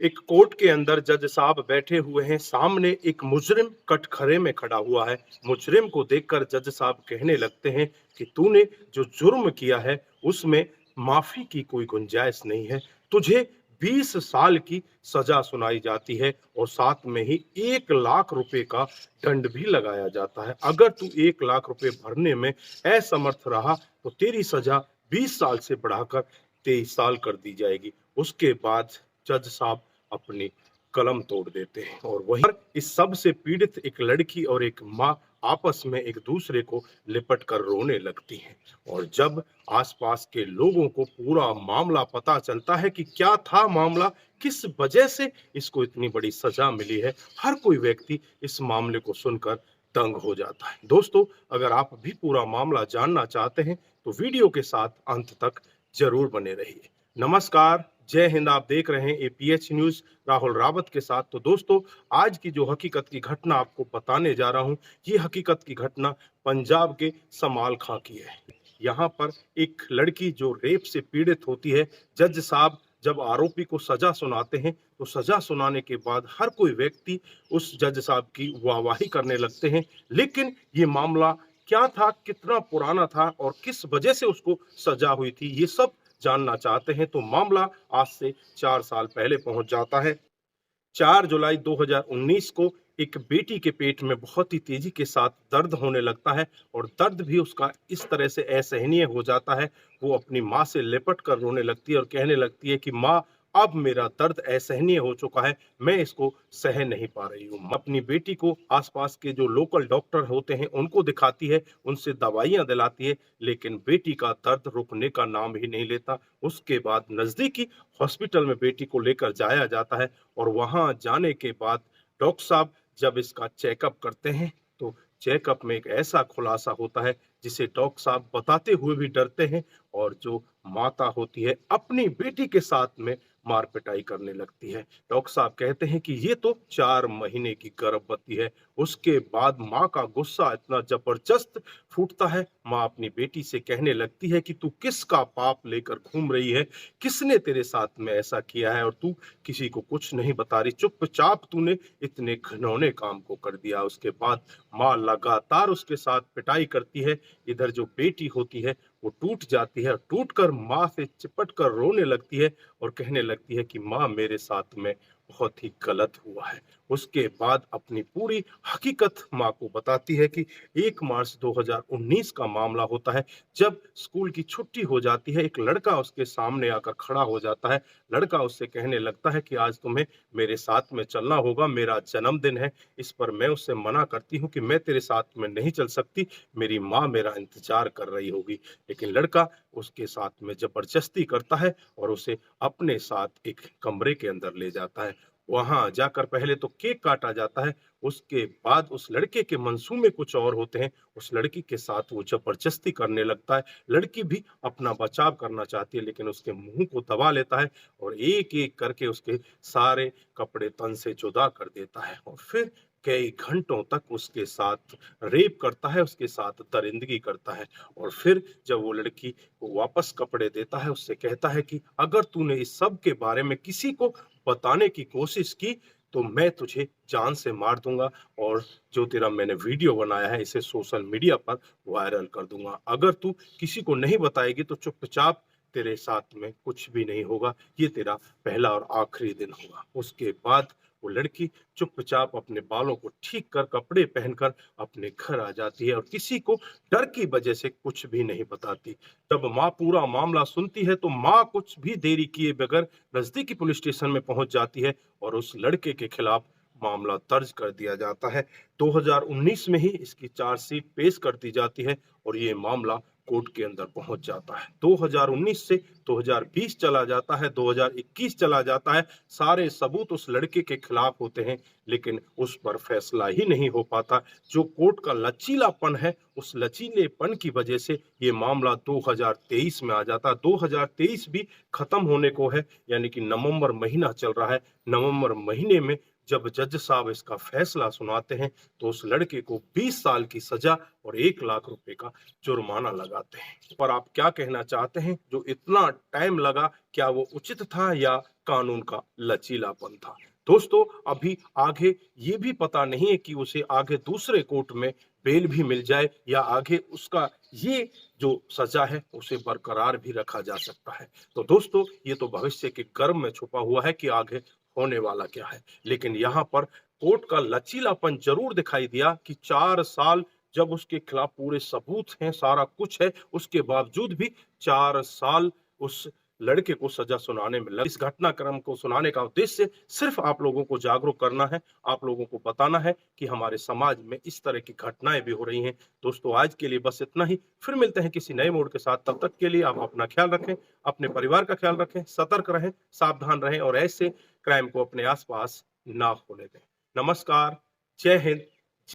एक कोर्ट के अंदर जज साहब बैठे हुए हैं। सामने एक मुजरिम कटघरे में खड़ा हुआ है। मुजरिम को देखकर जज साहब कहने लगते हैं कि तूने जो जुर्म किया है उसमें माफी की कोई गुंजाइश नहीं है। तुझे 20 साल की सजा सुनाई जाती है और साथ में ही 1 लाख रुपए का दंड भी लगाया जाता है। अगर तू 1 लाख रुपए भरने में असमर्थ रहा तो तेरी सजा 20 साल से बढ़ाकर 23 साल कर दी जाएगी। उसके बाद जज साहब अपनी कलम तोड़ देते हैं और वहीं पर इस सब से पीड़ित एक लड़की और एक माँ आपस में एक दूसरे को लिपट कर रोने लगती हैं। और जब आसपास के लोगों को पूरा मामला पता चलता है कि क्या था मामला, किस वजह से इसको इतनी बड़ी सजा मिली है, हर कोई व्यक्ति इस मामले को सुनकर दंग हो जाता है। दोस्तों, अगर आप भी पूरा मामला जानना चाहते हैं तो वीडियो के साथ अंत तक जरूर बने रहिए। नमस्कार, जय हिंद। आप देख रहे हैं एपीएच न्यूज राहुल रावत के साथ। तो दोस्तों, आज की जो हकीकत की घटना आपको बताने जा रहा हूं, ये हकीकत की घटना पंजाब के समाल खां की है। यहाँ पर एक लड़की जो रेप से पीड़ित होती है, जज साहब जब आरोपी को सजा सुनाते हैं तो सजा सुनाने के बाद हर कोई व्यक्ति उस जज साहब की वाहवाही करने लगते हैं। लेकिन ये मामला क्या था, कितना पुराना था और किस वजह से उसको सजा हुई थी, ये सब जानना चाहते हैं तो मामला आज से 4 साल पहले पहुंच जाता है। 4 जुलाई 2019 को एक बेटी के पेट में बहुत ही तेजी के साथ दर्द होने लगता है और दर्द भी उसका इस तरह से असहनीय हो जाता है, वो अपनी माँ से लिपट कर रोने लगती है और कहने लगती है कि माँ, अब मेरा दर्द असहनीय हो चुका है, मैं इसको सह नहीं पा रही हूँ। अपनी बेटी को आसपास के जो लोकल डॉक्टर होते हैं उनको दिखाती है, उनसे दवाइयां दिलाती है, लेकिन बेटी का दर्द रुकने का नाम ही नहीं लेता। उसके बाद नजदीकी हॉस्पिटल में बेटी को लेकर जाया जाता है और वहां जाने के बाद डॉक्टर साहब जब इसका चेकअप करते हैं तो चेकअप में एक ऐसा खुलासा होता है जिसे डॉक्टर साहब बताते हुए भी डरते हैं और जो माता होती है अपनी बेटी के साथ में मार पिटाई करने लगती है। डॉक्टर साहब कहते हैं कि ये तो 4 महीने की गर्भवती है। उसके बाद माँ का गुस्सा इतना जबरदस्त फूटता है, माँ अपनी बेटी से कहने लगती है कि तू किसका पाप लेकर घूम रही है, किसने तेरे साथ में ऐसा किया है और तू किसी को कुछ नहीं बता रही, चुपचाप तूने इतने घिनौने काम को कर दिया। उसके बाद माँ लगातार उसके साथ पिटाई करती है। इधर जो बेटी होती है वो टूट जाती है, टूट कर माँ से चिपट कर रोने लगती है और कहने लगती है कि माँ, मेरे साथ में बहुत ही गलत हुआ है। उसके बाद अपनी पूरी हकीकत माँ को बताती है कि 1 मार्च 2019 का मामला होता है। जब स्कूल की छुट्टी हो जाती है, एक लड़का उसके सामने आकर खड़ा हो जाता है। लड़का उससे कहने लगता है कि आज तुम्हें मेरे साथ में चलना होगा, मेरा जन्मदिन है। इस पर मैं उससे मना करती हूँ कि मैं तेरे साथ में नहीं चल सकती, मेरी माँ मेरा इंतजार कर रही होगी। लेकिन लड़का उसके साथ में जबरदस्ती करता है और उसे अपने साथ एक कमरे के अंदर ले जाता है। वहां जाकर पहले तो केक काटा जाता है, उसके बाद उस लड़के के मंसूबे कुछ और होते हैं। उस लड़की के साथ वो जबरदस्ती करने लगता है। लड़की भी अपना बचाव करना चाहती है लेकिन उसके मुंह को दबा लेता है और एक एक करके उसके सारे कपड़े तन से जुदा कर देता है और फिर कई घंटों तक उसके साथ रेप करता है, उसके साथ दरिंदगी करता है। और फिर जब वो लड़की को वापस कपड़े देता है, उससे कहता है कि अगर तूने इस सब के बारे में किसी को बताने की कोशिश की तो मैं तुझे जान से मार दूंगा और जो तेरा मैंने वीडियो बनाया है इसे सोशल मीडिया पर वायरल कर दूंगा। अगर तू किसी को नहीं बताएगी तो चुपचाप तेरे साथ में कुछ भी नहीं होगा, ये तेरा पहला और आखिरी दिन होगा। उसके बाद वो लड़की चुपचाप अपने बालों को ठीक कर कपड़े पहनकर अपने घर आ जाती है और किसी को डर की वजह से कुछ भी नहीं बताती। जब माँ पूरा मामला सुनती है तो माँ कुछ भी देरी किए बगैर नजदीकी पुलिस स्टेशन में पहुंच जाती है और उस लड़के के खिलाफ मामला दर्ज कर दिया जाता है। 2019 में ही इसकी चार्जशीट पेश कर दी जाती है और ये मामला कोर्ट के अंदर पहुंच जाता है। 2019 से 2020 चला जाता है, 2021 चला जाता है, सारे सबूत उस लड़के के खिलाफ होते हैं लेकिन उस पर फैसला ही नहीं हो पाता। जो कोर्ट का लचीलापन है, उस लचीलेपन की वजह से ये मामला 2023 में आ जाता है। 2023 भी खत्म होने को है, यानी कि नवंबर महीना चल रहा है। नवंबर महीने में जब जज साहब इसका फैसला सुनाते हैं तो उस लड़के को 20 साल की सजा और 1 लाख रुपए का जुर्माना लगाते हैं। पर आप क्या कहना चाहते हैं, जो इतना टाइम लगा, क्या वो उचित था या कानून का लचीलापन था? दोस्तों, अभी आगे ये भी पता नहीं है कि उसे आगे दूसरे कोर्ट में बेल भी मिल जाए या आगे उसका ये जो सजा है उसे बरकरार भी रखा जा सकता है। तो दोस्तों, ये तो भविष्य के गर्भ में छुपा हुआ है कि आगे होने वाला क्या है। लेकिन यहाँ पर कोर्ट का लचीलापन जरूर दिखाई दिया कि 4 साल, जब उसके खिलाफ पूरे सबूत हैं, सारा कुछ है, उसके बावजूद भी 4 साल उस लड़के को सजा सुनाने में लगा। इस घटनाक्रम को सुनाने का उद्देश्य सिर्फ आप लोगों को जागरूक करना है, आप लोगों को बताना है कि हमारे समाज में इस तरह की घटनाएं भी हो रही हैं। दोस्तों, आज के लिए बस इतना ही। फिर मिलते हैं किसी नए मोड़ के साथ। तब तक के लिए आप अपना ख्याल रखें, अपने परिवार का ख्याल रखें, सतर्क रहें, सावधान रहें और ऐसे क्राइम को अपने आसपास ना होने दें। नमस्कार, जय हिंद,